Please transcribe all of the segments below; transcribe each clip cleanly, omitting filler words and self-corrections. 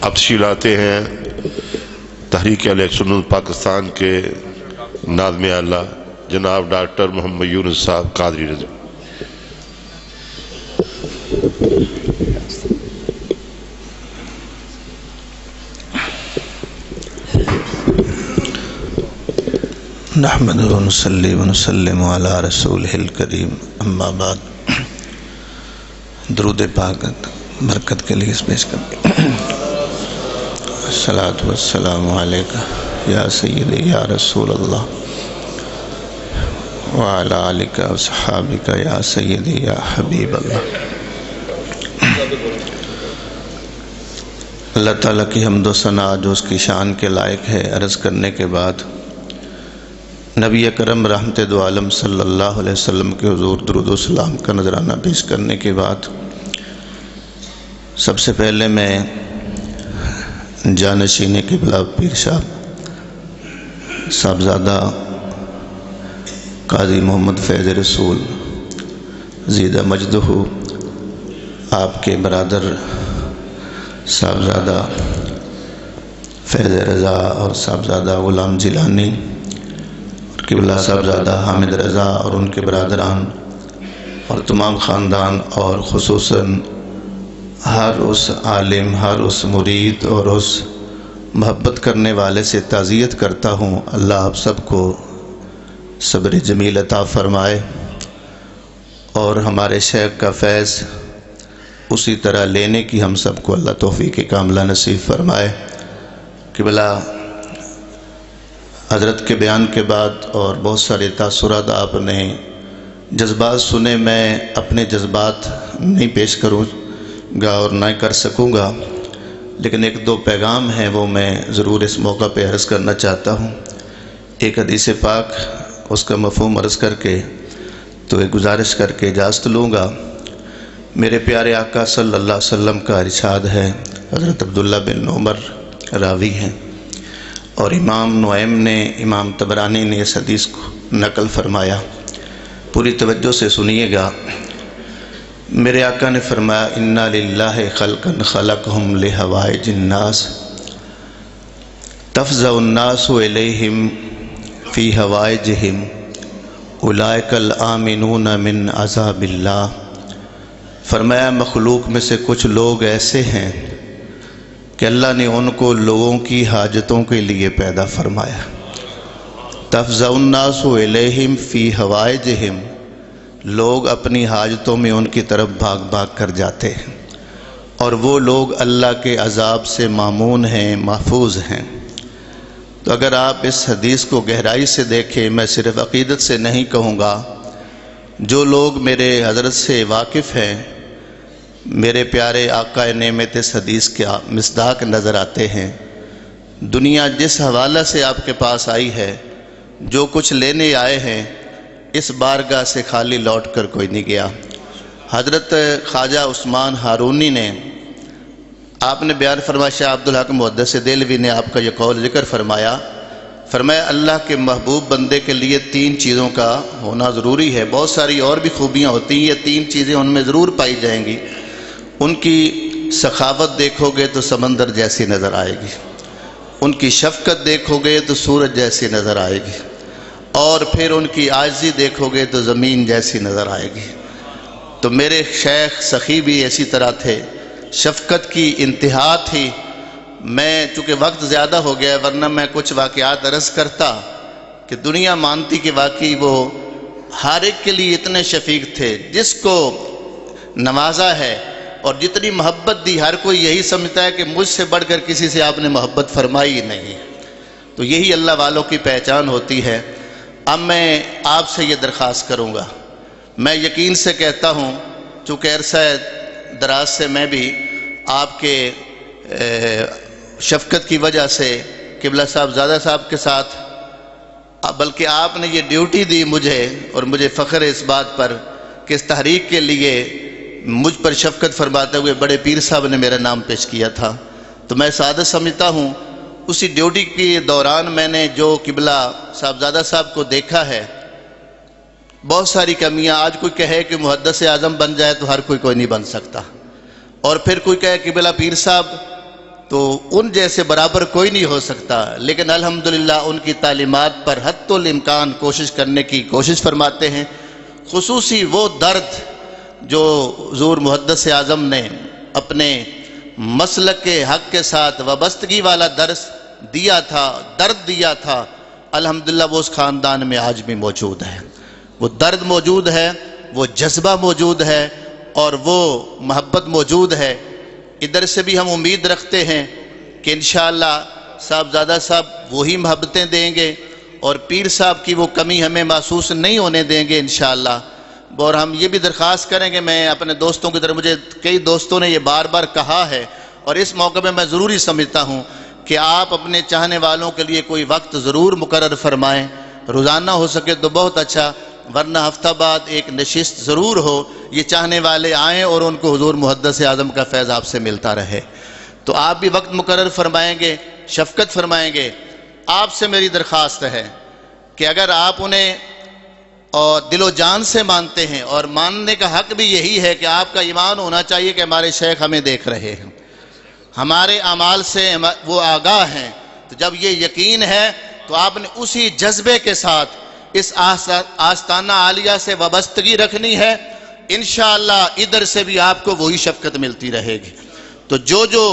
اب تشریف لاتے ہیں تحریک اہل سنت پاکستان کے ناظم اعلیٰ جناب ڈاکٹر محمد یونس صاحب قادری رضی۔ نحمد ونصلی ونسلم علی رسولہ الکریم، اما بعد۔ درود پاک برکت کے لیے اس پیش کرتے ہیں۔ الصلاۃ والسلام علیکہ یا سیدی یا رسول اللہ وعلی آلکہ وصحابکہ یا سیدی یا حبیب اللہ۔ اللہ تعالیٰ کی حمد و ثنا جو اس کی شان کے لائق ہے، عرض کرنے کے بعد نبی اکرم رحمت دو عالم صلی اللہ علیہ وسلم کے حضور درود و سلام کا نذرانہ پیش کرنے کے بعد سب سے پہلے میں جانشین قبلہ پیر صاحبزادہ قاضی محمد فیض رسول زیدہ مجدہ آپ کے برادر صاحبزادہ فیض رضا اور صاحبزادہ غلام جیلانی، قبلہ صاحبزادہ حامد رضا اور ان کے برادران اور تمام خاندان، اور خصوصاً ہر اس عالم، ہر اس مرید اور اس محبت کرنے والے سے تعزیت کرتا ہوں، اللہ آپ سب کو صبر جمیل عطا فرمائے اور ہمارے شیخ کا فیض اسی طرح لینے کی ہم سب کو اللہ توفیق کاملہ نصیب فرمائے۔ قبلہ حضرت کے بیان کے بعد اور بہت سارے تاثرات آپ نے جذبات سنے، میں اپنے جذبات نہیں پیش کروں گا اور نہ کر سکوں گا، لیکن ایک دو پیغام ہیں وہ میں ضرور اس موقع پہ عرض کرنا چاہتا ہوں۔ ایک حدیث پاک، اس کا مفہوم عرض کر کے تو ایک گزارش کر کے اجازت لوں گا۔ میرے پیارے آقا صلی اللہ علیہ وسلم کا ارشاد ہے، حضرت عبداللہ بن عمر راوی ہیں اور امام نعیم نے، امام طبرانی نے اس حدیث کو نقل فرمایا، پوری توجہ سے سنیے گا۔ میرے آقا نے فرمایا، اِنَّ لِلَّهِ خَلْقًا خَلَقَهُمْ لِحَوَائِجِ النَّاسِ تَفْزَعُ النَّاسُ إِلَيْهِمْ فِي حَوَائِجِهِمْ أُولَئِكَ الْآمِنُونَ مِنْ عَذَابِ اللَّهِ۔ فرمایا مخلوق میں سے کچھ لوگ ایسے ہیں کہ اللہ نے ان کو لوگوں کی حاجتوں کے لیے پیدا فرمایا۔ تفزع الناس الیہم فی حوائجہم، لوگ اپنی حاجتوں میں ان کی طرف بھاگ بھاگ کر جاتے ہیں، اور وہ لوگ اللہ کے عذاب سے مامون ہیں، محفوظ ہیں۔ تو اگر آپ اس حدیث کو گہرائی سے دیکھیں، میں صرف عقیدت سے نہیں کہوں گا، جو لوگ میرے حضرت سے واقف ہیں، میرے پیارے آقا نعمت اس حدیث کا مصداق نظر آتے ہیں۔ دنیا جس حوالہ سے آپ کے پاس آئی ہے، جو کچھ لینے آئے ہیں، اس بارگاہ سے خالی لوٹ کر کوئی نہیں گیا۔ حضرت خواجہ عثمان ہارونی نے، آپ نے بیان فرمایا، شاہ عبدالحق محدث دہلوی نے آپ کا یہ قول ذکر فرمایا، اللہ کے محبوب بندے کے لیے تین چیزوں کا ہونا ضروری ہے۔ بہت ساری اور بھی خوبیاں ہوتی ہیں، یہ تین چیزیں ان میں ضرور پائی جائیں گی۔ ان کی سخاوت دیکھو گے تو سمندر جیسی نظر آئے گی، ان کی شفقت دیکھو گے تو سورج جیسی نظر آئے گی، اور پھر ان کی عاجزی دیکھو گے تو زمین جیسی نظر آئے گی۔ تو میرے شیخ سخی بھی اسی طرح تھے، شفقت کی انتہا تھی۔ میں چونکہ وقت زیادہ ہو گیا، ورنہ میں کچھ واقعات عرض کرتا کہ دنیا مانتی کہ واقعی وہ ہر ایک کے لیے اتنے شفیق تھے، جس کو نوازا ہے اور جتنی محبت دی، ہر کوئی یہی سمجھتا ہے کہ مجھ سے بڑھ کر کسی سے آپ نے محبت فرمائی ہی نہیں۔ تو یہی اللہ والوں کی پہچان ہوتی ہے۔ اب میں آپ سے یہ درخواست کروں گا، میں یقین سے کہتا ہوں، چونکہ عرصہ دراز سے میں بھی آپ کے شفقت کی وجہ سے قبلہ صاحبزادہ صاحب کے ساتھ، بلکہ آپ نے یہ ڈیوٹی دی مجھے، اور مجھے فخر ہے اس بات پر کہ اس تحریک کے لیے مجھ پر شفقت فرماتے ہوئے بڑے پیر صاحب نے میرا نام پیش کیا تھا۔ تو میں سعادت سمجھتا ہوں، اسی ڈیوٹی کے دوران میں نے جو قبلہ صاحبزادہ صاحب کو دیکھا ہے، بہت ساری کمیاں۔ آج کوئی کہے کہ محدث اعظم بن جائے تو ہر کوئی نہیں بن سکتا، اور پھر کوئی کہے قبلہ پیر صاحب تو ان جیسے برابر کوئی نہیں ہو سکتا، لیکن الحمدللہ ان کی تعلیمات پر حتی الامکان کوشش کرنے کی کوشش فرماتے ہیں۔ خصوصی وہ درد جو حضور محدث اعظم نے اپنے مسلک کے حق کے ساتھ وابستگی والا درس دیا تھا، درد دیا تھا، الحمدللہ وہ اس خاندان میں آج بھی موجود ہے۔ وہ درد موجود ہے، وہ جذبہ موجود ہے، اور وہ محبت موجود ہے۔ ادھر سے بھی ہم امید رکھتے ہیں کہ انشاءاللہ صاحبزادہ صاحب وہی محبتیں دیں گے اور پیر صاحب کی وہ کمی ہمیں محسوس نہیں ہونے دیں گے انشاءاللہ۔ اور ہم یہ بھی درخواست کریں گے، میں اپنے دوستوں کی طرف، مجھے کئی دوستوں نے یہ بار بار کہا ہے اور اس موقع پہ میں ضروری سمجھتا ہوں کہ آپ اپنے چاہنے والوں کے لیے کوئی وقت ضرور مقرر فرمائیں، روزانہ ہو سکے تو بہت اچھا، ورنہ ہفتہ بعد ایک نشست ضرور ہو، یہ چاہنے والے آئیں اور ان کو حضور محدث اعظم کا فیض آپ سے ملتا رہے۔ تو آپ بھی وقت مقرر فرمائیں گے، شفقت فرمائیں گے۔ آپ سے میری درخواست ہے کہ اگر آپ انہیں اور دل و جان سے مانتے ہیں، اور ماننے کا حق بھی یہی ہے کہ آپ کا ایمان ہونا چاہیے کہ ہمارے شیخ ہمیں دیکھ رہے ہیں، ہمارے اعمال سے وہ آگاہ ہیں، تو جب یہ یقین ہے تو آپ نے اسی جذبے کے ساتھ اس آستانہ عالیہ سے وابستگی رکھنی ہے۔ انشاءاللہ ادھر سے بھی آپ کو وہی شفقت ملتی رہے گی۔ تو جو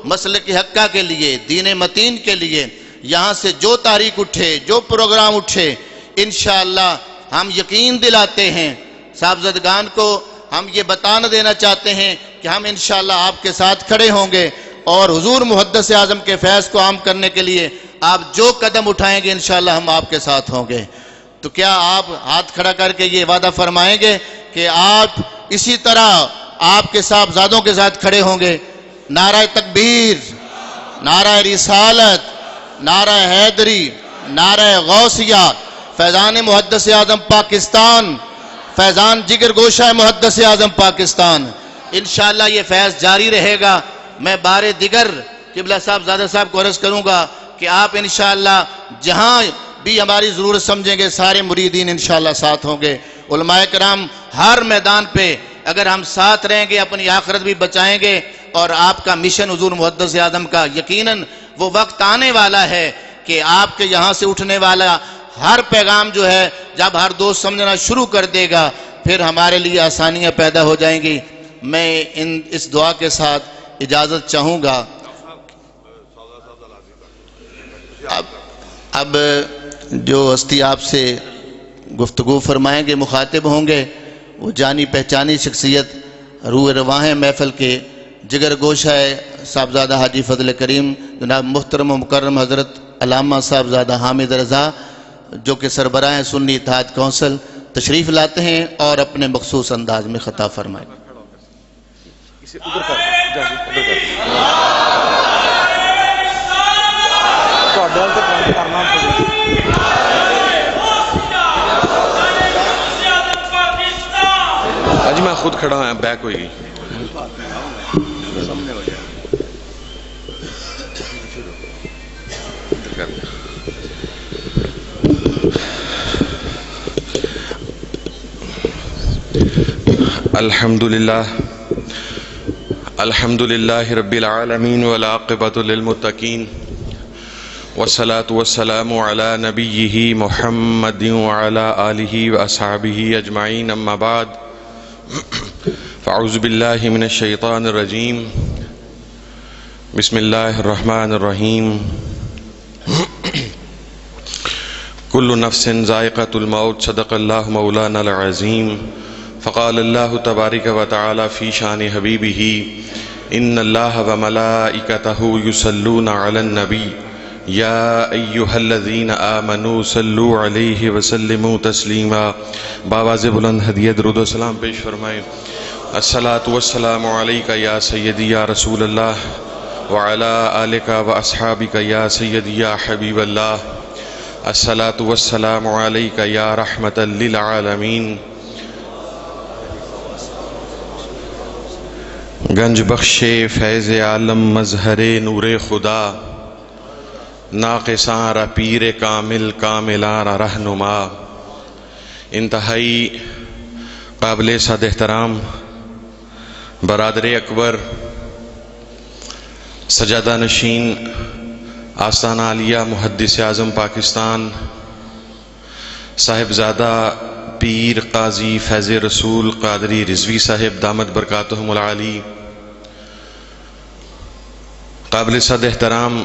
مسلک حقہ کے لیے، دین متین کے لیے یہاں سے جو تحریک اٹھے، جو پروگرام اٹھے، انشاءاللہ ہم یقین دلاتے ہیں صاحبزدگان کو، ہم یہ بتانا دینا چاہتے ہیں کہ ہم انشاءاللہ آپ کے ساتھ کھڑے ہوں گے، اور حضور محدث اعظم کے فیض کو عام کرنے کے لیے آپ جو قدم اٹھائیں گے انشاءاللہ ہم آپ کے ساتھ ہوں گے۔ تو کیا آپ ہاتھ کھڑا کر کے یہ وعدہ فرمائیں گے کہ آپ اسی طرح آپ کے صاحبزادوں کے ساتھ کھڑے ہوں گے؟ نعرہ تکبیر، نعرہ رسالت، نعرہ حیدری، نعرہ غوثیہ، فیضان محدث اعظم پاکستان، فیضان جگر گوشہ محدث اعظم پاکستان۔ انشاءاللہ یہ فیض جاری رہے گا۔ میں بار دیگر قبلہ صاحب زادہ صاحب کو عرض کروں گا کہ آپ انشاءاللہ جہاں بھی ہماری ضرورت سمجھیں گے سارے مریدین انشاءاللہ ساتھ ہوں گے۔ علماء کرام ہر میدان پہ اگر ہم ساتھ رہیں گے اپنی آخرت بھی بچائیں گے، اور آپ کا مشن حضور محدث اعظم کا یقیناً وہ وقت آنے والا ہے کہ آپ کے یہاں سے اٹھنے والا ہر پیغام جو ہے جب ہر دوست سمجھنا شروع کر دے گا پھر ہمارے لیے آسانیاں پیدا ہو جائیں گی۔ میں اس دعا کے ساتھ اجازت چاہوں گا۔ اب جو ہستی آپ سے گفتگو فرمائیں گے، مخاطب ہوں گے، وہ جانی پہچانی شخصیت، روح رواں محفل کے جگر گوشہ صاحبزادہ حاجی فضل کریم جناب محترم و مکرم حضرت علامہ صاحبزادہ حامد رضا، جو کہ سربراہ سنی اتحاد کونسل، تشریف لاتے ہیں اور اپنے مخصوص انداز میں خطاب فرمائیں۔ جی میں خود کھڑا ہوں، بیک ہوئی گی۔ الحمدللہ رب العالمین والعاقبۃ للمتقین والصلاة والسلام علی نبیہ محمد وعلی آلہ واصحابہ اجمعین، اما بعد فاعوذ باللہ من الشیطان الرجیم، بسم اللہ الرحمن الرحیم۔ کل نفس ذائقۃ الموت، صدق اللہ مولانا العظیم۔ فقال اللہ تبارک و تعالی فی شان حبیبہ، ان اللہ وملائکتہ یصلون علی النبی یا ایہا الذین آمنوا صلوا علیہ وسلموا تسلیما۔ باواز بلند ہدیہ درود و سلام پیش فرمائیں۔ الصلاۃ والسلام علیک یا سیدی یا رسول اللہ، وعلی آلک و اصحابک یا سیدی یا حبیب اللہ۔ الصلاۃ والسلام علیک یا رحمۃ للعالمین۔ گنج بخش فیض عالم مظہر نور خدا، ناقصاں را پیر کامل کاملاں را رہنما۔ انتہائی قابل صد احترام برادر اکبر سجادہ نشین آستانہ عالیہ محدث اعظم پاکستان صاحبزادہ پیر قاضی فیض رسول قادری رضوی صاحب دامت برکاتہم العالی، قابل صد احترام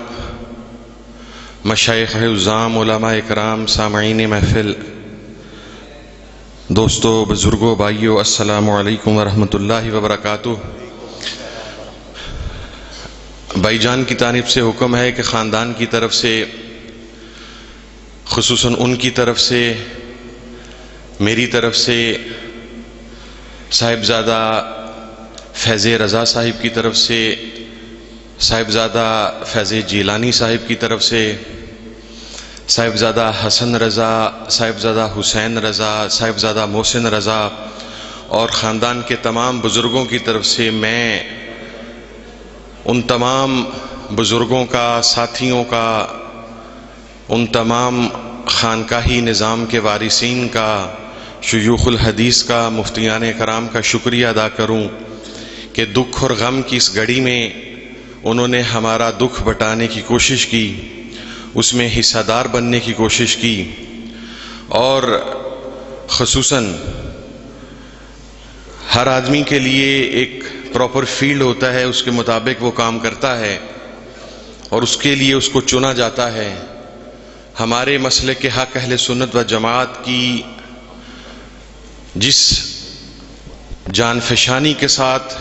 مشائخ عظام، علماء اکرام، سامعین محفل، دوستو، بزرگوں، بھائیو، السلام علیکم ورحمۃ اللہ وبرکاتہ۔ بھائی جان کی جانب سے حکم ہے کہ خاندان کی طرف سے، خصوصاً ان کی طرف سے، میری طرف سے، صاحبزادہ فیض رضا صاحب کی طرف سے، صاحبزادہ فیض جیلانی صاحب کی طرف سے، صاحبزادہ حسن رضا، صاحبزادہ حسین رضا، صاحبزادہ محسن رضا اور خاندان کے تمام بزرگوں کی طرف سے میں ان تمام بزرگوں کا، ساتھیوں کا، ان تمام خانقاہی نظام کے وارثین کا، شیوخ الحدیث کا، مفتیان کرام کا شکریہ ادا کروں کہ دکھ اور غم کی اس گھڑی میں انہوں نے ہمارا دکھ بٹانے کی کوشش کی، اس میں حصہ دار بننے کی کوشش کی، اور خصوصاً ہر آدمی کے لیے ایک پراپر فیلڈ ہوتا ہے، اس کے مطابق وہ کام کرتا ہے اور اس کے لیے اس کو چنا جاتا ہے۔ ہمارے مسلک کے حق اہل سنت و جماعت کی جس جانفشانی کے ساتھ،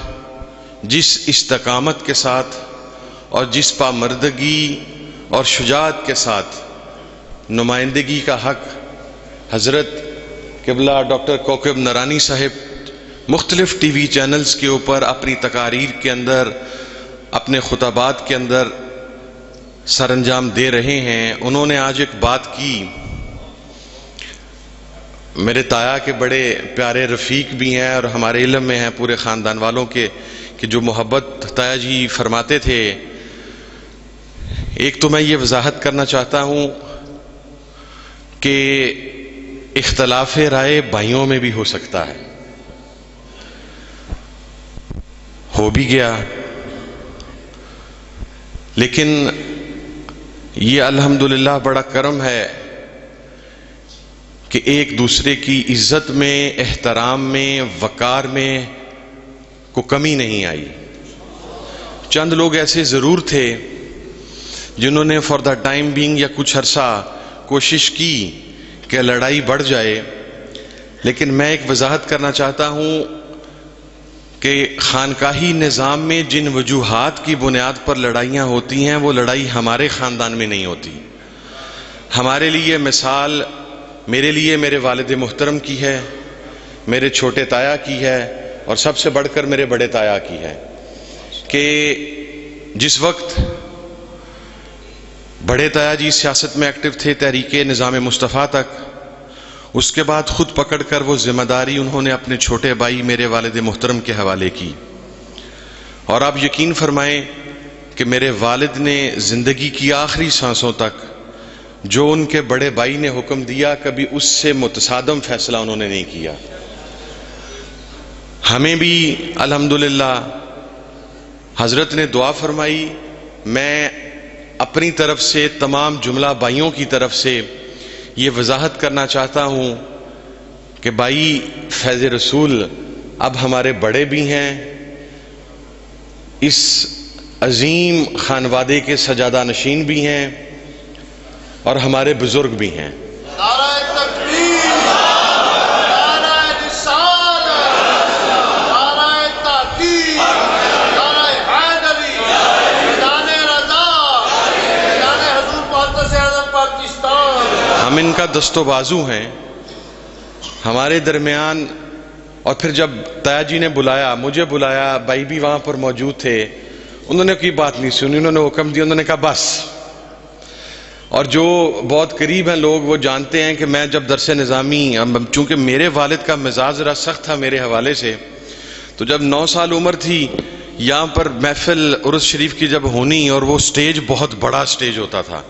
جس استقامت کے ساتھ اور جس پامردگی اور شجاعت کے ساتھ نمائندگی کا حق حضرت قبلہ ڈاکٹر کوکب نرانی صاحب مختلف ٹی وی چینلز کے اوپر اپنی تقاریر کے اندر، اپنے خطبات کے اندر سر انجام دے رہے ہیں، انہوں نے آج ایک بات کی، میرے تایا کے بڑے پیارے رفیق بھی ہیں اور ہمارے علم میں ہیں پورے خاندان والوں کے، کہ جو محبت تایا جی فرماتے تھے۔ ایک تو میں یہ وضاحت کرنا چاہتا ہوں کہ اختلاف رائے بھائیوں میں بھی ہو سکتا ہے، ہو بھی گیا، لیکن یہ الحمدللہ بڑا کرم ہے کہ ایک دوسرے کی عزت میں، احترام میں، وقار میں کو کمی نہیں آئی۔ چند لوگ ایسے ضرور تھے جنہوں نے فار دا ٹائم بینگ یا کچھ عرصہ کوشش کی کہ لڑائی بڑھ جائے، لیکن میں ایک وضاحت کرنا چاہتا ہوں کہ خانقاہی نظام میں جن وجوہات کی بنیاد پر لڑائیاں ہوتی ہیں وہ لڑائی ہمارے خاندان میں نہیں ہوتی۔ ہمارے لیے مثال، میرے لیے میرے والد محترم کی ہے، میرے چھوٹے تایا کی ہے، اور سب سے بڑھ کر میرے بڑے تایا کی ہے، کہ جس وقت بڑے تایا جی سیاست میں ایکٹیو تھے تحریک نظام مصطفیٰ تک، اس کے بعد خود پکڑ کر وہ ذمہ داری انہوں نے اپنے چھوٹے بھائی میرے والد محترم کے حوالے کی، اور آپ یقین فرمائیں کہ میرے والد نے زندگی کی آخری سانسوں تک جو ان کے بڑے بھائی نے حکم دیا کبھی اس سے متصادم فیصلہ انہوں نے نہیں کیا۔ ہمیں بھی الحمدللہ حضرت نے دعا فرمائی۔ میں اپنی طرف سے تمام جملہ بھائیوں کی طرف سے یہ وضاحت کرنا چاہتا ہوں کہ بھائی فیض رسول اب ہمارے بڑے بھی ہیں، اس عظیم خانوادے کے سجادہ نشین بھی ہیں اور ہمارے بزرگ بھی ہیں۔ نعرہ تکبیر، نعرہ رسالت، نعرہ تحقیق، نعرہ حیدری، میدان رضا، میدان حضور محدث اعظم پاکستان۔ ہم ان کا دست و بازو ہیں ہمارے درمیان۔ اور پھر جب تایا جی نے بلایا، مجھے بلایا، بھائی بھی وہاں پر موجود تھے، انہوں نے کوئی بات نہیں سنی، انہوں نے حکم دیا، انہوں نے کہا بس۔ اور جو بہت قریب ہیں لوگ وہ جانتے ہیں کہ میں جب درس نظامی، چونکہ میرے والد کا مزاج ذرا سخت تھا میرے حوالے سے، تو جب 9 سال عمر تھی یہاں پر محفل عرس شریف کی جب ہونی، اور وہ سٹیج بہت بڑا سٹیج ہوتا تھا،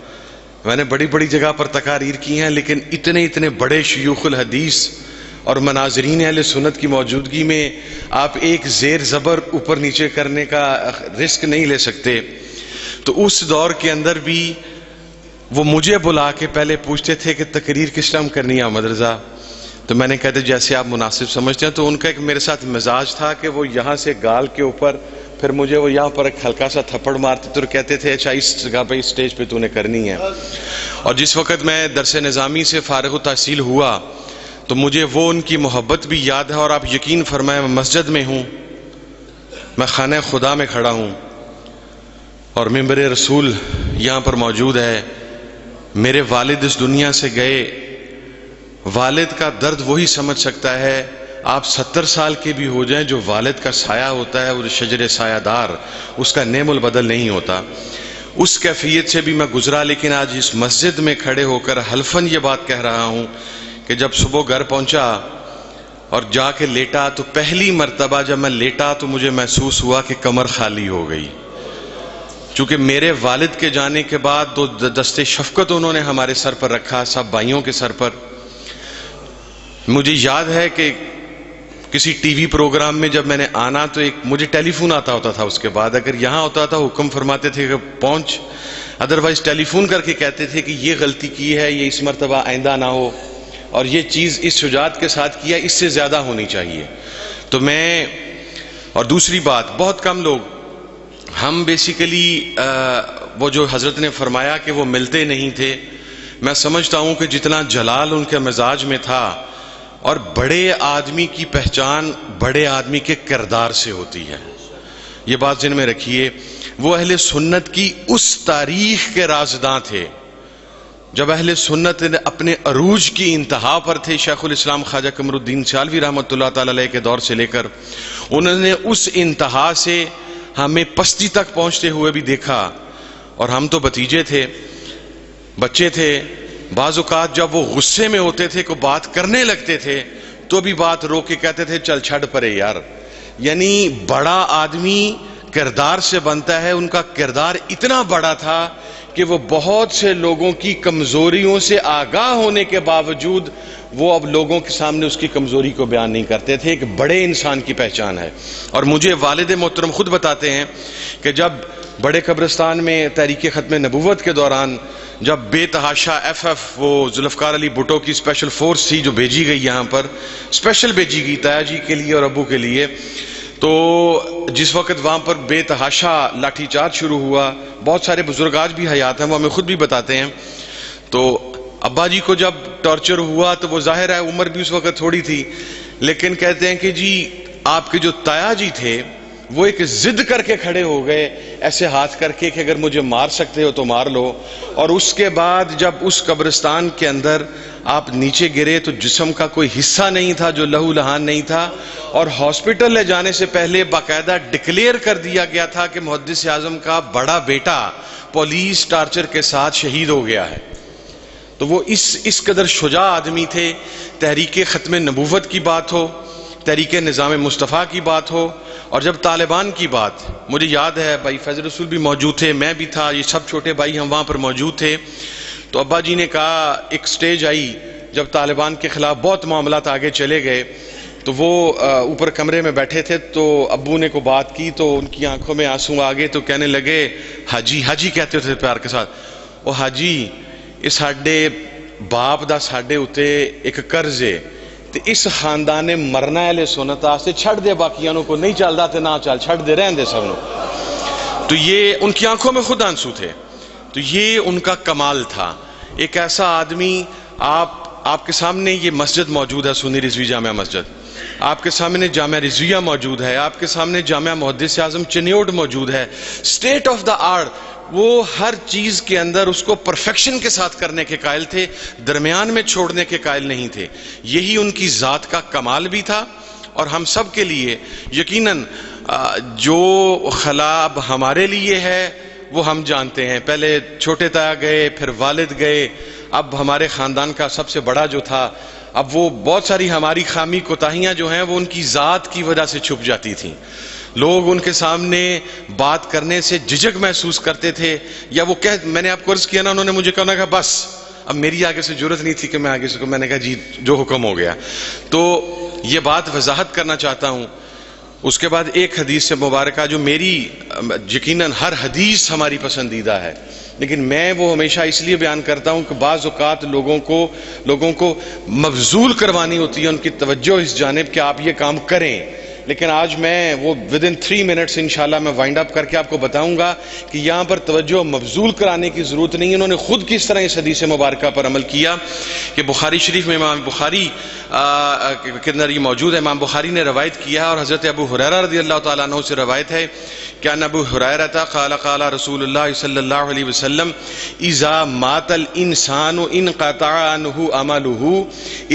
میں نے بڑی بڑی جگہ پر تقاریر کی ہیں، لیکن اتنے بڑے شیوخ الحدیث اور مناظرین اہل سنت کی موجودگی میں آپ ایک زیر زبر اوپر نیچے کرنے کا رسک نہیں لے سکتے۔ تو اس دور کے اندر بھی وہ مجھے بلا کے پہلے پوچھتے تھے کہ تقریر کس ٹائم کرنی ہے احمد رضا؟ تو میں نے کہتے جیسے آپ مناسب سمجھتے ہیں. تو ان کا ایک میرے ساتھ مزاج تھا کہ وہ یہاں سے گال کے اوپر پھر مجھے وہ یہاں پر ایک ہلکا سا تھپڑ مارتے تھے اور کہتے تھے اچھا اس جگہ پہ اس سٹیج پہ تو نے کرنی ہے. اور جس وقت میں درس نظامی سے فارغ التحصیل ہوا تو مجھے وہ ان کی محبت بھی یاد ہے. اور آپ یقین فرمائیں میں مسجد میں ہوں, میں خانہ خدا میں کھڑا ہوں اور ممبر رسول یہاں پر موجود ہے. میرے والد اس دنیا سے گئے. والد کا درد وہی سمجھ سکتا ہے. آپ 70 سال کے بھی ہو جائیں, جو والد کا سایہ ہوتا ہے وہ شجر سایہ دار, اس کا نعم البدل نہیں ہوتا. اس کیفیت سے بھی میں گزرا. لیکن آج اس مسجد میں کھڑے ہو کر حلفاً یہ بات کہہ رہا ہوں کہ جب صبح گھر پہنچا اور جا کے لیٹا تو پہلی مرتبہ جب میں لیٹا تو مجھے محسوس ہوا کہ کمر خالی ہو گئی. چونکہ میرے والد کے جانے کے بعد تو دست شفقت انہوں نے ہمارے سر پر رکھا, سب بھائیوں کے سر پر. مجھے یاد ہے کہ کسی ٹی وی پروگرام میں جب میں نے آنا تو ایک مجھے ٹیلی فون آتا ہوتا تھا. اس کے بعد اگر یہاں ہوتا تھا حکم فرماتے تھے کہ پہنچ, ادروائز ٹیلی فون کر کے کہتے تھے کہ یہ غلطی کی ہے, یہ اس مرتبہ آئندہ نہ ہو, اور یہ چیز اس شجاعت کے ساتھ کیا, اس سے زیادہ ہونی چاہیے. تو میں, اور دوسری بات, بہت کم لوگ ہم بیسیکلی وہ جو حضرت نے فرمایا کہ وہ ملتے نہیں تھے, میں سمجھتا ہوں کہ جتنا جلال ان کے مزاج میں تھا, اور بڑے آدمی کی پہچان بڑے آدمی کے کردار سے ہوتی ہے, یہ بات ذہن میں رکھیے. وہ اہل سنت کی اس تاریخ کے رازداں تھے جب اہل سنت نے اپنے عروج کی انتہا پر تھے. شیخ الاسلام خواجہ قمر الدین سیالوی رحمۃ اللہ تعالی علیہ کے دور سے لے کر انہوں نے اس انتہا سے ہمیں پستی تک پہنچتے ہوئے بھی دیکھا. اور ہم تو بھتیجے تھے, بچے تھے. بعض اوقات جب وہ غصے میں ہوتے تھے, کوئی بات کرنے لگتے تھے, تو بھی بات روک کے کہتے تھے چل چھڑ پرے یار. یعنی بڑا آدمی کردار سے بنتا ہے. ان کا کردار اتنا بڑا تھا کہ وہ بہت سے لوگوں کی کمزوریوں سے آگاہ ہونے کے باوجود وہ اب لوگوں کے سامنے اس کی کمزوری کو بیان نہیں کرتے تھے. ایک بڑے انسان کی پہچان ہے. اور مجھے والد محترم خود بتاتے ہیں کہ جب بڑے قبرستان میں تحریک ختم نبوت کے دوران جب بے تحاشا FF وہ ذوالفقار علی بھٹو کی اسپیشل فورس تھی جو بھیجی گئی یہاں پر, اسپیشل بھیجی گئی تایا جی کے لیے اور ابو کے لیے, تو جس وقت وہاں پر بے تحاشا لاٹھی چارج شروع ہوا, بہت سارے بزرگ آج بھی حیات ہیں, وہ ہمیں خود بھی بتاتے ہیں. تو ابا جی کو جب ٹارچر ہوا تو وہ ظاہر ہے عمر بھی اس وقت تھوڑی تھی, لیکن کہتے ہیں کہ جی آپ کے جو تایا جی تھے وہ ایک ضد کر کے کھڑے ہو گئے, ایسے ہاتھ کر کے کہ اگر مجھے مار سکتے ہو تو مار لو. اور اس کے بعد جب اس قبرستان کے اندر آپ نیچے گرے تو جسم کا کوئی حصہ نہیں تھا جو لہو لہان نہیں تھا, اور ہاسپٹل لے جانے سے پہلے باقاعدہ ڈکلیئر کر دیا گیا تھا کہ محدث اعظم کا بڑا بیٹا پولیس ٹارچر کے ساتھ شہید ہو گیا ہے. تو وہ اس قدر شجاع آدمی تھے. تحریک ختم نبوت کی بات ہو, تحریک نظام مصطفیٰ کی بات ہو, اور جب طالبان کی بات, مجھے یاد ہے بھائی فیض رسول بھی موجود تھے, میں بھی تھا, یہ سب چھوٹے بھائی ہم وہاں پر موجود تھے. تو ابا جی نے کہا, ایک سٹیج آئی جب طالبان کے خلاف بہت معاملات آگے چلے گئے, تو وہ اوپر کمرے میں بیٹھے تھے, تو ابو نے کو بات کی تو ان کی آنکھوں میں آنسو آ گئے, تو کہنے لگے حاجی, حاجی کہتے تھے پیار کے ساتھ, او حاجی یہ ساڈے باپ دا ساڈے اتے ایک قرض ہے, تو اس خاندان نے مرنا ہے سنت آستے, چھڑ دے باقیانوں کو, نہیں چلتا تو نہ چل, چھڑ دے رہن دے سب نو. تو یہ ان کی آنکھوں میں خود آنسو تھے. تو یہ ان کا کمال تھا. ایک ایسا آدمی, آپ کے سامنے یہ مسجد موجود ہے, سنی رضوی جامعہ مسجد, آپ کے سامنے جامعہ رضویہ موجود ہے, آپ کے سامنے جامعہ محدث اعظم چنیوٹ موجود ہے. اسٹیٹ آف دا آرٹ, وہ ہر چیز کے اندر اس کو پرفیکشن کے ساتھ کرنے کے قائل تھے, درمیان میں چھوڑنے کے قائل نہیں تھے. یہی ان کی ذات کا کمال بھی تھا. اور ہم سب کے لیے یقیناً جو خلا اب ہمارے لیے ہے وہ ہم جانتے ہیں. پہلے چھوٹے تایا گئے, پھر والد گئے, اب ہمارے خاندان کا سب سے بڑا جو تھا, اب وہ بہت ساری ہماری خامی کوتاہیاں جو ہیں وہ ان کی ذات کی وجہ سے چھپ جاتی تھیں. لوگ ان کے سامنے بات کرنے سے جھجک محسوس کرتے تھے, یا وہ میں نے آپ کو عرض کیا نا, انہوں نے مجھے کہا بس اب میری آگے سے ضرورت نہیں تھی کہ میں آگے سے, میں نے کہا جی جو حکم ہو گیا. تو یہ بات وضاحت کرنا چاہتا ہوں اس کے بعد ایک حدیث سے مبارکہ جو میری یقیناً ہر حدیث ہماری پسندیدہ ہے، لیکن میں وہ ہمیشہ اس لیے بیان کرتا ہوں کہ بعض اوقات لوگوں کو مبذول کروانی ہوتی ہے ان کی توجہ اس جانب کہ آپ یہ کام کریں، لیکن آج میں وہ ودن 3 منٹس انشاءاللہ میں وائنڈ اپ کر کے آپ کو بتاؤں گا کہ یہاں پر توجہ مبذول کرانے کی ضرورت نہیں ہے۔ انہوں نے خود کس طرح اس حدیث مبارکہ پر عمل کیا کہ بخاری شریف میں امام بخاری کے اندر یہ موجود ہے، امام بخاری نے روایت کیا ہے اور حضرت ابو ہریرہ رضی اللہ تعالیٰ عنہ سے روایت ہے کہ ان ابو ہریرہ قال قال رسول اللہ صلی اللہ علیہ وسلم اذا مات الانسان انقطع عنه عمله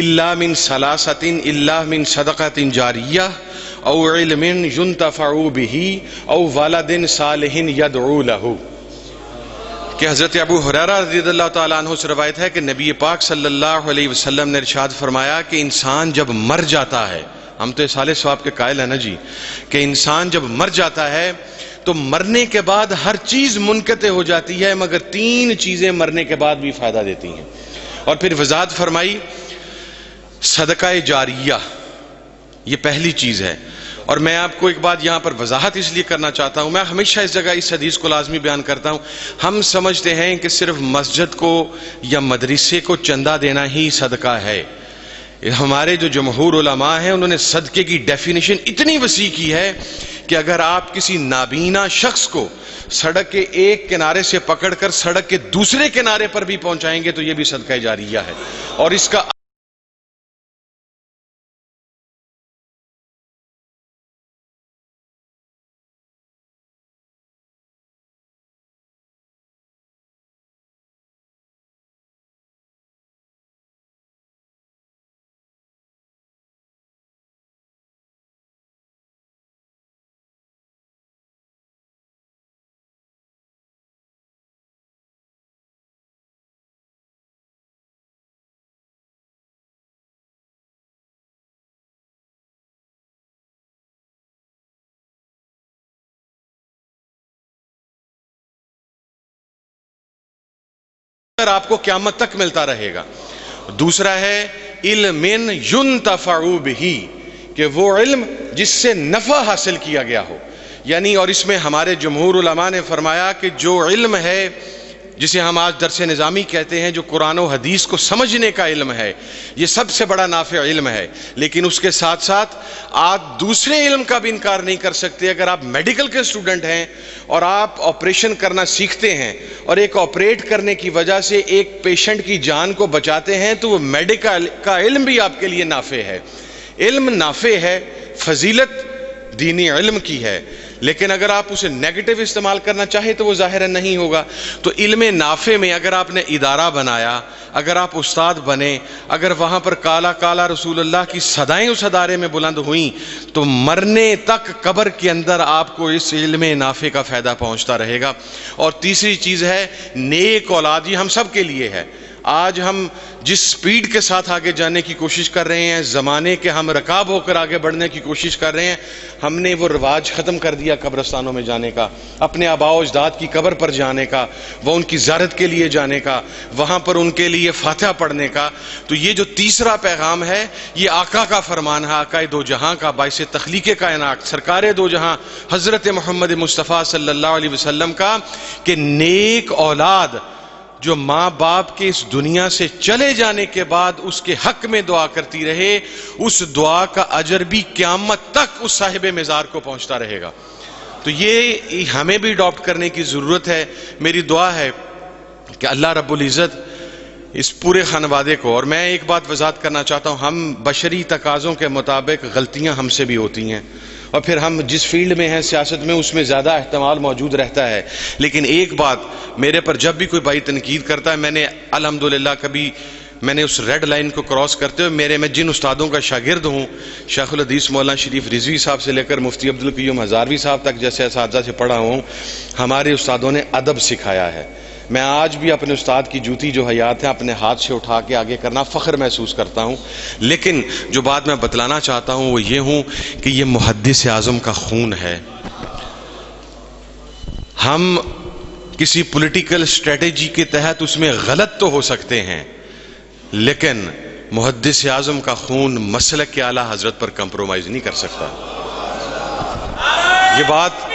الا من ثلاثه الا من صدقۃ جاریہ او علم ينتفع به او ولد صالح يدعو له، کہ حضرت ابو ہریرہ رضی اللہ تعالیٰ عنہ سے روایت ہے کہ نبی پاک صلی اللہ علیہ وسلم نے ارشاد فرمایا کہ انسان جب مر جاتا ہے، ہم تو اصالِ ثواب کے قائل ہیں نا جی، کہ انسان جب مر جاتا ہے تو مرنے کے بعد ہر چیز منقطع ہو جاتی ہے مگر 3 چیزیں مرنے کے بعد بھی فائدہ دیتی ہیں، اور پھر وضاحت فرمائی صدقہ جاریہ، یہ پہلی چیز ہے۔ اور میں آپ کو ایک بات یہاں پر وضاحت اس لیے کرنا چاہتا ہوں، میں ہمیشہ اس جگہ اس حدیث کو لازمی بیان کرتا ہوں، ہم سمجھتے ہیں کہ صرف مسجد کو یا مدرسے کو چندہ دینا ہی صدقہ ہے۔ ہمارے جو جمہور علماء ہیں انہوں نے صدقے کی ڈیفینیشن اتنی وسیع کی ہے کہ اگر آپ کسی نابینا شخص کو سڑک کے ایک کنارے سے پکڑ کر سڑک کے دوسرے کنارے پر بھی پہنچائیں گے تو یہ بھی صدقہ جاریہ ہے، اور اس کا آپ کو قیامت تک ملتا رہے گا۔ دوسرا ہے علم ينتفع به، کہ وہ علم جس سے نفع حاصل کیا گیا ہو، یعنی اور اس میں ہمارے جمہور علماء نے فرمایا کہ جو علم ہے جسے ہم آج درس نظامی کہتے ہیں، جو قرآن و حدیث کو سمجھنے کا علم ہے، یہ سب سے بڑا نافع علم ہے، لیکن اس کے ساتھ ساتھ آپ دوسرے علم کا بھی انکار نہیں کر سکتے۔ اگر آپ میڈیکل کے اسٹوڈنٹ ہیں اور آپ آپریشن کرنا سیکھتے ہیں اور ایک آپریٹ کرنے کی وجہ سے ایک پیشنٹ کی جان کو بچاتے ہیں تو وہ میڈیکل کا علم بھی آپ کے لیے نافع ہے۔ علم نافع ہے، فضیلت دینی علم کی ہے، لیکن اگر آپ اسے نیگیٹو استعمال کرنا چاہے تو وہ ظاہراً نہیں ہوگا۔ تو علم نافع میں اگر آپ نے ادارہ بنایا، اگر آپ استاد بنے، اگر وہاں پر کالا کالا رسول اللہ کی صدائیں اس ادارے میں بلند ہوئیں تو مرنے تک قبر کے اندر آپ کو اس علم نافع کا فائدہ پہنچتا رہے گا۔ اور تیسری چیز ہے نیک اولاد، یہ ہم سب کے لیے ہے۔ آج ہم جس سپیڈ کے ساتھ آگے جانے کی کوشش کر رہے ہیں، زمانے کے ہم رکاب ہو کر آگے بڑھنے کی کوشش کر رہے ہیں، ہم نے وہ رواج ختم کر دیا قبرستانوں میں جانے کا، اپنے آباء و اجداد کی قبر پر جانے کا، وہ ان کی زیارت کے لیے جانے کا، وہاں پر ان کے لیے فاتحہ پڑھنے کا۔ تو یہ جو تیسرا پیغام ہے یہ آقا کا فرمان ہے، آقا دو جہاں کا، باعث تخلیق کائنات، سرکار دو جہاں حضرت محمد مصطفیٰ صلی اللہ علیہ وسلم کا، کہ نیک اولاد جو ماں باپ کے اس دنیا سے چلے جانے کے بعد اس کے حق میں دعا کرتی رہے، اس دعا کا اجر بھی قیامت تک اس صاحب مزار کو پہنچتا رہے گا۔ تو یہ ہمیں بھی اڈاپٹ کرنے کی ضرورت ہے۔ میری دعا ہے کہ اللہ رب العزت اس پورے خانوادے کو، اور میں ایک بات وضاحت کرنا چاہتا ہوں، ہم بشری تقاضوں کے مطابق غلطیاں ہم سے بھی ہوتی ہیں، اور پھر ہم جس فیلڈ میں ہیں سیاست میں اس میں زیادہ احتمال موجود رہتا ہے، لیکن ایک بات میرے پر جب بھی کوئی بھائی تنقید کرتا ہے، میں نے الحمدللہ کبھی میں نے اس ریڈ لائن کو کراس کرتے ہوئے میں جن استادوں کا شاگرد ہوں، شیخ الحدیث مولانا شریف رضوی صاحب سے لے کر مفتی عبدالقیوم ہزاروی صاحب تک جیسے اساتذہ سے پڑھا ہوں، ہمارے استادوں نے ادب سکھایا ہے۔ میں آج بھی اپنے استاد کی جوتی جو حیات ہے اپنے ہاتھ سے اٹھا کے آگے کرنا فخر محسوس کرتا ہوں، لیکن جو بات میں بتلانا چاہتا ہوں وہ یہ ہوں کہ یہ محدث اعظم کا خون ہے۔ ہم کسی پولیٹیکل اسٹریٹجی کے تحت اس میں غلط تو ہو سکتے ہیں، لیکن محدث اعظم کا خون مسلک کے اعلیٰ حضرت پر کمپرومائز نہیں کر سکتا۔ یہ بات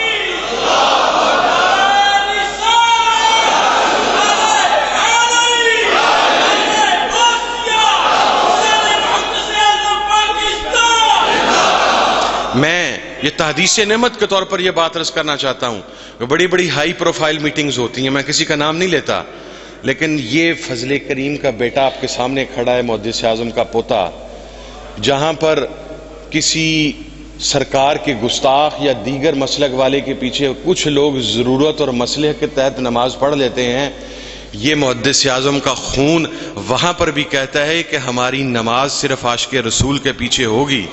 میں یہ تحدیث نعمت کے طور پر یہ بات عرض کرنا چاہتا ہوں کہ بڑی بڑی ہائی پروفائل میٹنگز ہوتی ہیں، میں کسی کا نام نہیں لیتا، لیکن یہ فضل کریم کا بیٹا آپ کے سامنے کھڑا ہے، محدث اعظم کا پوتا، جہاں پر کسی سرکار کے گستاخ یا دیگر مسلک والے کے پیچھے کچھ لوگ ضرورت اور مسئلے کے تحت نماز پڑھ لیتے ہیں، یہ محدث اعظم کا خون وہاں پر بھی کہتا ہے کہ ہماری نماز صرف عاشق رسول کے پیچھے ہوگی۔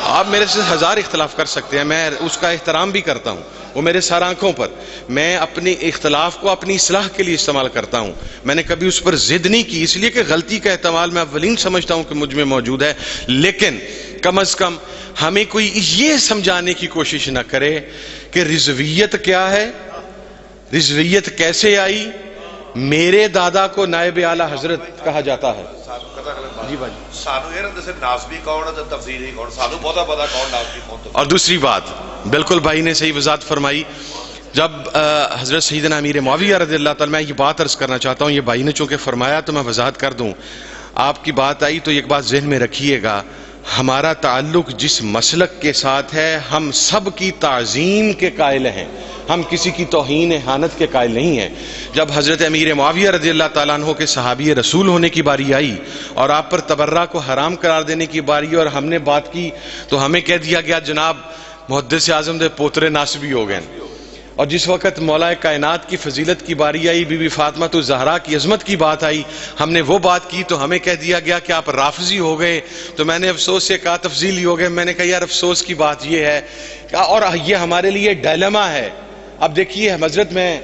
آپ میرے سے ہزار اختلاف کر سکتے ہیں، میں اس کا احترام بھی کرتا ہوں، وہ میرے سر آنکھوں پر، میں اپنے اختلاف کو اپنی اصلاح کے لیے استعمال کرتا ہوں، میں نے کبھی اس پر ضد نہیں کی، اس لیے کہ غلطی کا احتمال میں اولین سمجھتا ہوں کہ مجھ میں موجود ہے، لیکن کم از کم ہمیں کوئی یہ سمجھانے کی کوشش نہ کرے کہ رضویت کیا ہے، رضویت کیسے آئی۔ میرے دادا کو نائب اعلیٰ حضرت کہا جاتا ہے۔ جی بھائی، سانو یہ رہتے سے نازبی کون ہے تو تفضیلی کون، سانو بہتا پتا کون نازبی کون تو۔ اور دوسری بات، بالکل بھائی نے صحیح وضاحت فرمائی، جب حضرت سیدنا امیر معاویہ رضی اللہ تعالیٰ، میں یہ بات عرض کرنا چاہتا ہوں، یہ بھائی نے چونکہ فرمایا تو میں وضاحت کر دوں، آپ کی بات آئی تو ایک بات ذہن میں رکھیے گا، ہمارا تعلق جس مسلک کے ساتھ ہے، ہم سب کی تعظیم کے قائل ہیں، ہم کسی کی توہین اہانت کے قائل نہیں ہیں۔ جب حضرت امیر معاویہ رضی اللہ تعالیٰ عنہ کے صحابی رسول ہونے کی باری آئی اور آپ پر تبرہ کو حرام قرار دینے کی باری اور ہم نے بات کی تو ہمیں کہہ دیا گیا جناب محدث اعظم دے پوترے ناسبی ہو گئے، اور جس وقت مولا کائنات کی فضیلت کی باری آئی، بی بی فاطمہ الزہرا کی عظمت کی بات آئی، ہم نے وہ بات کی تو ہمیں کہہ دیا گیا کہ آپ رافضی ہو گئے، تو میں نے افسوس سے کہا تفضیلی ہو گئے، میں نے کہا یار افسوس کی بات یہ ہے، اور یہ ہمارے لیے ڈائلما ہے۔ اب دیکھیے حضرت میں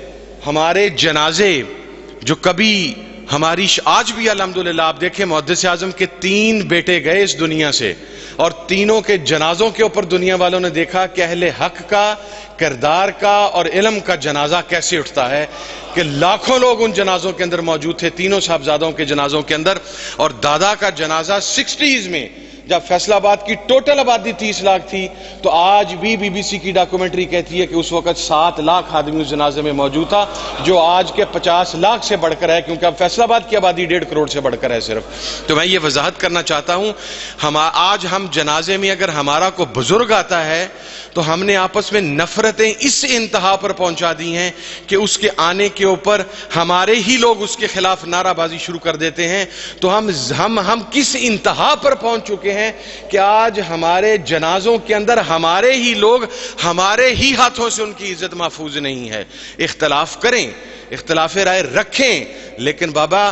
ہمارے جنازے جو کبھی ہماری آج بھی الحمدللہ آپ دیکھیں محدث اعظم کے 3 بیٹے گئے اس دنیا سے، اور تینوں کے جنازوں کے اوپر دنیا والوں نے دیکھا کہ اہل حق کا، کردار کا اور علم کا جنازہ کیسے اٹھتا ہے، کہ لاکھوں لوگ ان جنازوں کے اندر موجود تھے، تینوں صاحبزادوں کے جنازوں کے اندر، اور دادا کا جنازہ 60s میں جب فیصل آباد کی ٹوٹل آبادی 30 لاکھ تھی تو آج بھی بی بی سی کی ڈاکومنٹری کہتی ہے کہ اس وقت 7 لاکھ آدمی اس جنازے میں موجود تھا، جو آج کے 50 لاکھ سے بڑھ کر ہے، کیونکہ اب فیصل آباد کی آبادی 1.5 کروڑ سے بڑھ کر ہے صرف۔ تو میں یہ وضاحت کرنا چاہتا ہوں، آج ہم جنازے میں اگر ہمارا کوئی بزرگ آتا ہے تو ہم نے آپس میں نفرتیں اس انتہا پر پہنچا دی ہیں کہ اس کے آنے کے اوپر ہمارے ہی لوگ اس کے خلاف نعرہ بازی شروع کر دیتے ہیں۔ تو ہم کس انتہا پر پہنچ چکے ہیں کہ آج ہمارے جنازوں کے اندر ہمارے ہی لوگ، ہمارے ہی ہاتھوں سے ان کی عزت محفوظ نہیں ہے۔ اختلاف کریں، اختلاف رائے رکھیں، لیکن بابا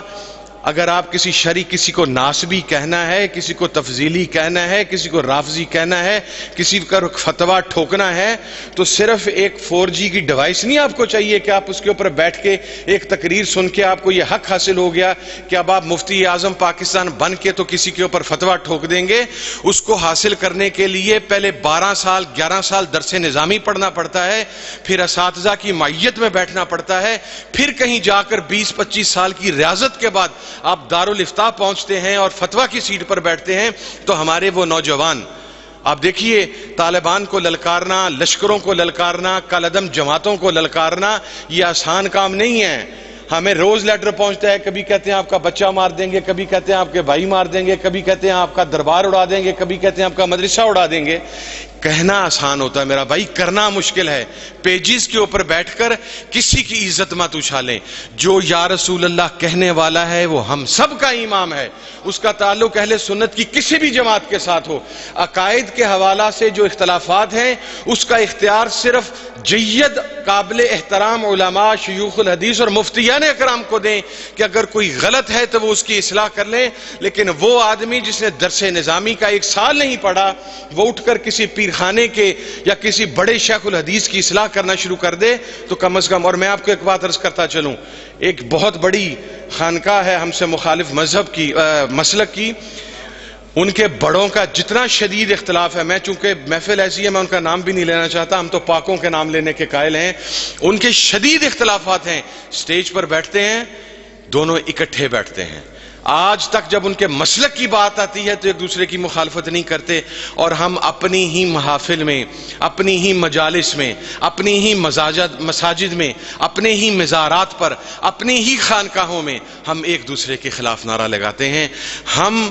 اگر آپ کسی کو ناسبی کہنا ہے، کسی کو تفضیلی کہنا ہے، کسی کو رافضی کہنا ہے، کسی کا فتویٰ ٹھوکنا ہے، تو صرف ایک 4G کی ڈیوائس نہیں آپ کو چاہیے کہ آپ اس کے اوپر بیٹھ کے ایک تقریر سن کے آپ کو یہ حق حاصل ہو گیا کہ اب آپ مفتی اعظم پاکستان بن کے تو کسی کے اوپر فتویٰ ٹھوک دیں گے۔ اس کو حاصل کرنے کے لیے پہلے 12 سال 11 سال درس نظامی پڑھنا پڑتا ہے، پھر اساتذہ کی معیت میں بیٹھنا پڑتا ہے، پھر کہیں جا کر 20-25 سال کی ریاضت کے بعد آپ دارالافتاء پہنچتے ہیں اور فتویٰ کی سیٹ پر بیٹھتے ہیں۔ تو ہمارے وہ نوجوان، آپ دیکھیے طالبان کو للکارنا، لشکروں کو للکارنا، کالعدم جماعتوں کو للکارنا یہ آسان کام نہیں ہے۔ ہمیں روز لیٹر پہنچتا ہے، کبھی کہتے ہیں آپ کا بچہ مار دیں گے، کبھی کہتے ہیں آپ کے بھائی مار دیں گے، کبھی کہتے ہیں آپ کا دربار اڑا دیں گے، کبھی کہتے ہیں آپ کا مدرسہ اڑا دیں گے۔ کہنا آسان ہوتا ہے میرا بھائی، کرنا مشکل ہے۔ پیجز کے اوپر بیٹھ کر کسی کی عزت مت اچھالیں۔ جو یا رسول اللہ کہنے والا ہے وہ ہم سب کا امام ہے، اس کا تعلق اہل سنت کی کسی بھی جماعت کے ساتھ ہو۔ عقائد کے حوالہ سے جو اختلافات ہیں اس کا اختیار صرف جید قابل احترام علماء، شیوخ الحدیث اور مفتیان اکرام کو دیں کہ اگر کوئی غلط ہے تو وہ اس کی اصلاح کر لیں، لیکن وہ آدمی جس نے درس نظامی کا 1 سال نہیں پڑھا وہ اٹھ کر کسی پیر خانے کے یا کسی بڑے شیخ الحدیث کی اصلاح کرنا شروع کر دے تو کم از کم۔ اور میں آپ کو ایک بات عرض کرتا چلوں، ایک بہت بڑی خانقاہ ہے ہم سے مخالف مذہب کی، مسلک کی، ان کے بڑوں کا جتنا شدید اختلاف ہے، میں چونکہ محفل ایسی ہے میں ان کا نام بھی نہیں لینا چاہتا، ہم تو پاکوں کے نام لینے کے قائل ہیں، ان کے شدید اختلافات ہیں، سٹیج پر بیٹھتے ہیں دونوں اکٹھے بیٹھتے ہیں، آج تک جب ان کے مسلک کی بات آتی ہے تو ایک دوسرے کی مخالفت نہیں کرتے، اور ہم اپنی ہی محافل میں، اپنی ہی مجالس میں، اپنی ہی مساجد میں، اپنے ہی مزارات پر، اپنی ہی خانقاہوں میں ہم ایک دوسرے کے خلاف نعرہ لگاتے ہیں۔ ہم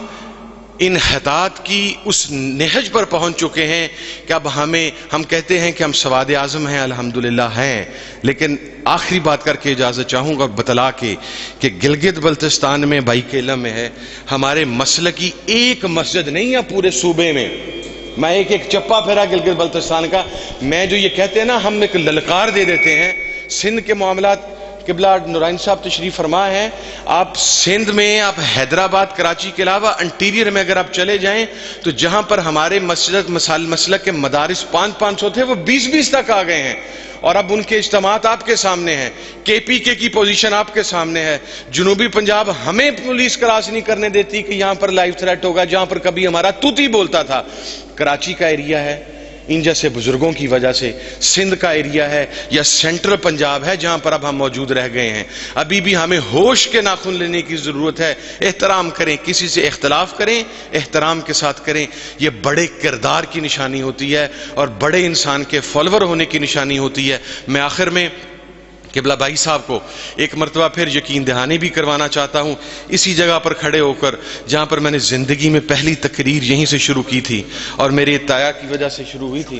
انحطاط کی اس نہج پر پہنچ چکے ہیں کہ اب ہم کہتے ہیں کہ ہم سواد اعظم ہیں، الحمدللہ ہیں، لیکن آخری بات کر کے اجازت چاہوں گا بتلا کے کہ گلگت بلتستان میں بائی کیلم میں ہے، ہمارے مسلکی ایک مسجد نہیں ہے پورے صوبے میں۔ میں ایک چپا پھیرا گلگت بلتستان کا، میں جو یہ کہتے ہیں نا ہم ایک للکار دے دیتے ہیں، سندھ کے معاملات قبلہ نورانی صاحب تشریف فرما ہے، آپ سندھ میں، آپ حیدرآباد کراچی کے علاوہ انٹیریئر میں اگر آپ چلے جائیں تو جہاں پر ہمارے مسلک کے مدارس 500 تھے وہ 20 تک آ گئے ہیں، اور اب ان کے اجتماعات آپ کے سامنے ہیں، کے پی کے کی پوزیشن آپ کے سامنے ہے۔ جنوبی پنجاب ہمیں پولیس کراس نہیں کرنے دیتی کہ یہاں پر لائیو تھریٹ ہوگا، جہاں پر کبھی ہمارا توتی بولتا تھا۔ کراچی کا ایریا ہے ان جیسے بزرگوں کی وجہ سے، سندھ کا ایریا ہے یا سینٹرل پنجاب ہے جہاں پر اب ہم موجود رہ گئے ہیں، ابھی بھی ہمیں ہوش کے ناخن لینے کی ضرورت ہے۔ احترام کریں، کسی سے اختلاف کریں، احترام کے ساتھ کریں، یہ بڑے کردار کی نشانی ہوتی ہے اور بڑے انسان کے فالوور ہونے کی نشانی ہوتی ہے۔ میں آخر میں قبلہ بھائی صاحب کو ایک مرتبہ پھر یقین دہانی بھی کروانا چاہتا ہوں، اسی جگہ پر کھڑے ہو کر جہاں پر میں نے زندگی میں پہلی تقریر یہیں سے شروع کی تھی اور میرے تایا کی وجہ سے شروع ہوئی تھی،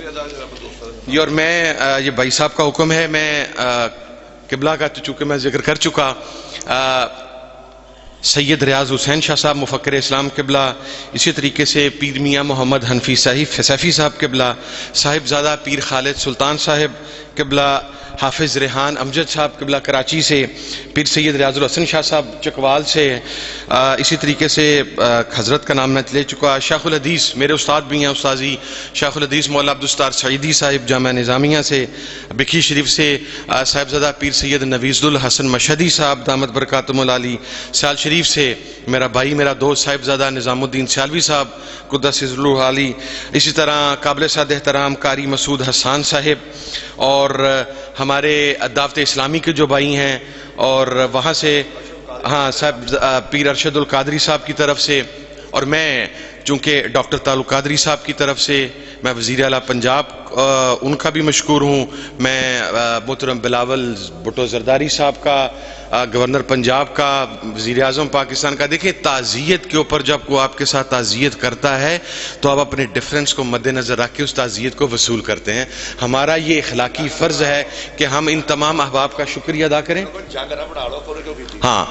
اور میں یہ بھائی صاحب کا حکم ہے، میں قبلہ کا چونکہ میں ذکر کر چکا، سید ریاض حسین شاہ صاحب مفکر اسلام قبلہ، اسی طریقے سے پیر میاں محمد حنفی سیفی صاحب قبلہ، صاحبزادہ پیر خالد سلطان صاحب قبلہ، حافظ ریحان امجد صاحب قبلہ کراچی سے، پیر سید ریاض الحسن شاہ صاحب چکوال سے، اسی طریقے سے حضرت کا نام میں لے چکا، شیخ الحدیث میرے استاد بھی ہیں، استاذی شیخ الحدیث مولا عبدالستار سعیدی صاحب جامعہ نظامیہ سے، بکھی شریف سے صاحبزادہ پیر سید نویز الحسن مشہدی صاحب دامت برکاتہم العالی، سیال شریف سے میرا بھائی میرا دوست صاحبزادہ نظام الدین سیالوی صاحب قدس سرہ عالی، اسی طرح قابل صد احترام قاری مسعود حسان صاحب، اور ہمارے دعوت اسلامی کے جو بھائی ہیں، اور وہاں سے صاحب پیر ارشد القادری صاحب کی طرف سے، اور میں چونکہ ڈاکٹر تعلق قادری صاحب کی طرف سے میں وزیر اعلیٰ پنجاب ان کا بھی مشکور ہوں، میں محترم بلاول بھٹو زرداری صاحب کا، گورنر پنجاب کا، وزیر اعظم پاکستان کا۔ دیکھیں تعزیت کے اوپر جب کوئی آپ کے ساتھ تعزیت کرتا ہے تو آپ اپنے ڈفرینس کو مد نظر رکھ کے اس تعزیت کو وصول کرتے ہیں۔ ہمارا یہ اخلاقی فرض ہے کہ ہم ان تمام احباب کا شکریہ ادا کریں۔ ہاں،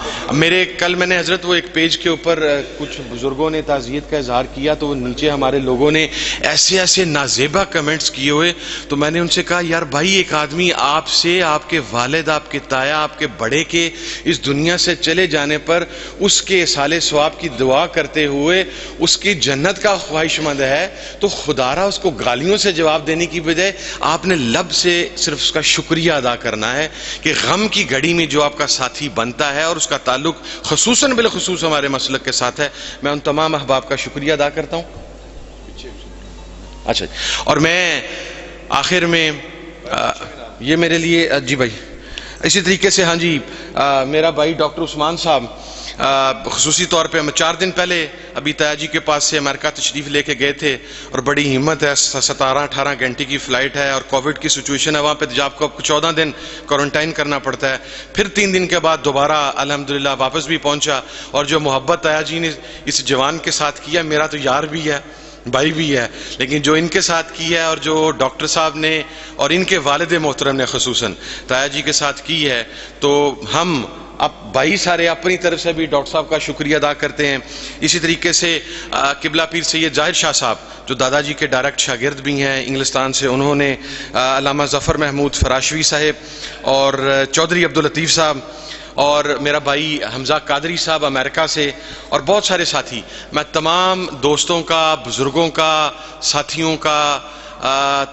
کل میں نے حضرت وہ ایک پیج کے اوپر کچھ بزرگوں نے تعزیت کا اظہار کیا تو نیچے ہمارے لوگوں نے ایسے نازیبا کمنٹس کیے ہوئے، تو میں نے ان سے کہا یار بھائی، ایک آدمی آپ سے، آپ کے والد، آپ کے تایا، آپ کے بڑے کے اس دنیا سے چلے جانے پر اس کے اصالِ ثواب کی دعا کرتے ہوئے اس کی جنت کا خواہش مند ہے، تو خدا را اس کو گالیوں سے جواب دینے کی بجائے آپ نے لب سے صرف اس کا شکریہ ادا کرنا ہے کہ غم کی گھڑی میں جو آپ کا ساتھی بنتا ہے اور اس کا تعلق خصوصاً بالخصوص ہمارے مسلک کے ساتھ ہے۔ میں ان تمام احباب کا شکریہ ادا کرتا ہوں۔ اچھا، اور میں آخر میں یہ میرے لیے جی بھائی، اسی طریقے سے ہاں جی میرا بھائی ڈاکٹر عثمان صاحب خصوصی طور پہ ہم 4 دن پہلے ابھی تایا جی کے پاس سے امریکہ تشریف لے کے گئے تھے، اور بڑی ہمت ہے، 17-18 گھنٹے کی فلائٹ ہے اور کووڈ کی سچویشن ہے وہاں پہ، جب آپ کو 14 دن کوارنٹائن کرنا پڑتا ہے، پھر 3 دن کے بعد دوبارہ الحمدللہ واپس بھی پہنچا، اور جو محبت تایا جی نے اس جوان کے ساتھ کیا، میرا تو یار بھی ہے، بھائی بھی ہے، لیکن جو ان کے ساتھ کی ہے اور جو ڈاکٹر صاحب نے اور ان کے والد محترم نے خصوصاً تایا جی کے ساتھ کی ہے، تو ہم اب بھائی سارے اپنی طرف سے بھی ڈاکٹر صاحب کا شکریہ ادا کرتے ہیں۔ اسی طریقے سے قبلہ پیر سید ظاہر شاہ صاحب جو دادا جی کے ڈائریکٹ شاگرد بھی ہیں انگلستان سے، انہوں نے علامہ ظفر محمود فراشوی صاحب اور چودھری عبداللطیف صاحب اور میرا بھائی حمزہ قادری صاحب امریکہ سے، اور بہت سارے ساتھی، میں تمام دوستوں کا، بزرگوں کا، ساتھیوں کا،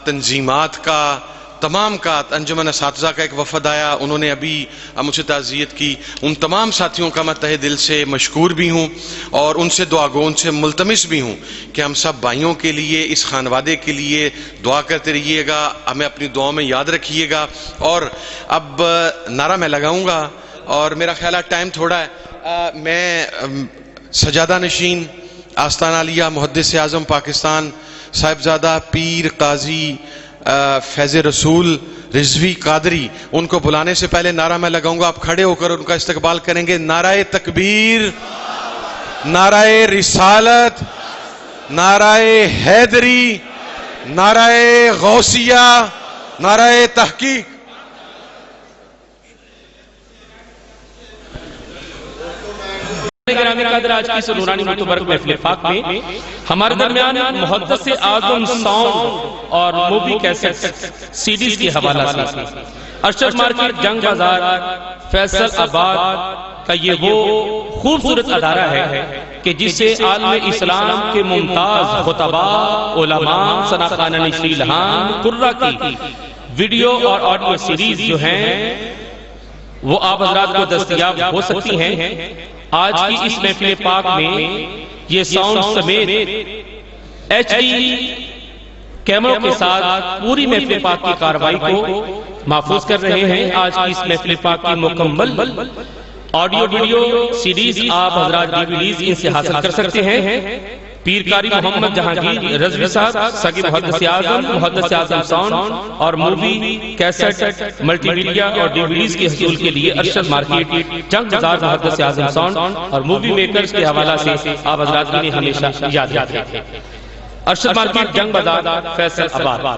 تنظیمات کا، تمام کا، انجمن اساتذہ کا ایک وفد آیا، انہوں نے ابھی مجھ سے تعزیت کی، ان تمام ساتھیوں کا میں تہہ دل سے مشکور بھی ہوں اور ان سے دعا گو، ان سے ملتمس بھی ہوں کہ ہم سب بھائیوں کے لیے، اس خانوادے کے لیے دعا کرتے رہیے گا، ہمیں اپنی دعاؤں میں یاد رکھیے گا۔ اور اب نعرہ میں لگاؤں گا، اور میرا خیال ہے ٹائم تھوڑا ہے، میں سجادہ نشین آستانہ علیہ محدث اعظم پاکستان صاحبزادہ پیر قاضی فیض رسول رضوی قادری ان کو بلانے سے پہلے نعرہ میں لگاؤں گا، آپ کھڑے ہو کر ان کا استقبال کریں گے۔ نعرہ تکبیر، نعرہ رسالت، نعرہ حیدری، نعرہ غوثیہ، نعرہ تحقیق۔ گرامی قدر، آج کی سنورانی متبرک محفل پاک میں ہمارے درمیان محدث اعظم ساؤنڈ اور مووی کیسٹ سیڈیز کی حوالہ سے ارشد مارکیٹ جنگ بازار فیصل آباد کا یہ وہ خوبصورت ادارہ ہے کہ جس سے عالم اسلام کے ممتاز خطباء، علماء، ثناخوان نشری لہان، قرہ کی ویڈیو اور آڈیو سیریز جو ہیں وہ آپ حضرات کو دستیاب ہو سکتی ہیں۔ آج کی اس محفل پاک میں یہ ساؤنڈ سمیت ایچ ڈی کیمروں کے ساتھ پوری محفل پاک کی کارروائی کو محفوظ کر رہے ہیں۔ آج کی اس محفل پاک کی مکمل آڈیو ویڈیو سیریز آپ حضرات ڈیویڈیز ان سے حاصل کر سکتے ہیں۔ پیر قاری محمد جہانگیر رضوی صاحب سگی محدث اعظم ساؤنڈ اور مووی کیسٹ ملٹی میڈیا اور ڈیویڈیز کے حصول کے لیے ارشد مارکیٹ جنگ بازار محدث اعظم ساؤنڈ اور مووی میکرز کے حوالہ سے آپ حضرات نے ہمیشہ یاد رکھیں۔ ارشد مارکیٹ جنگ بازار فیصل آباد۔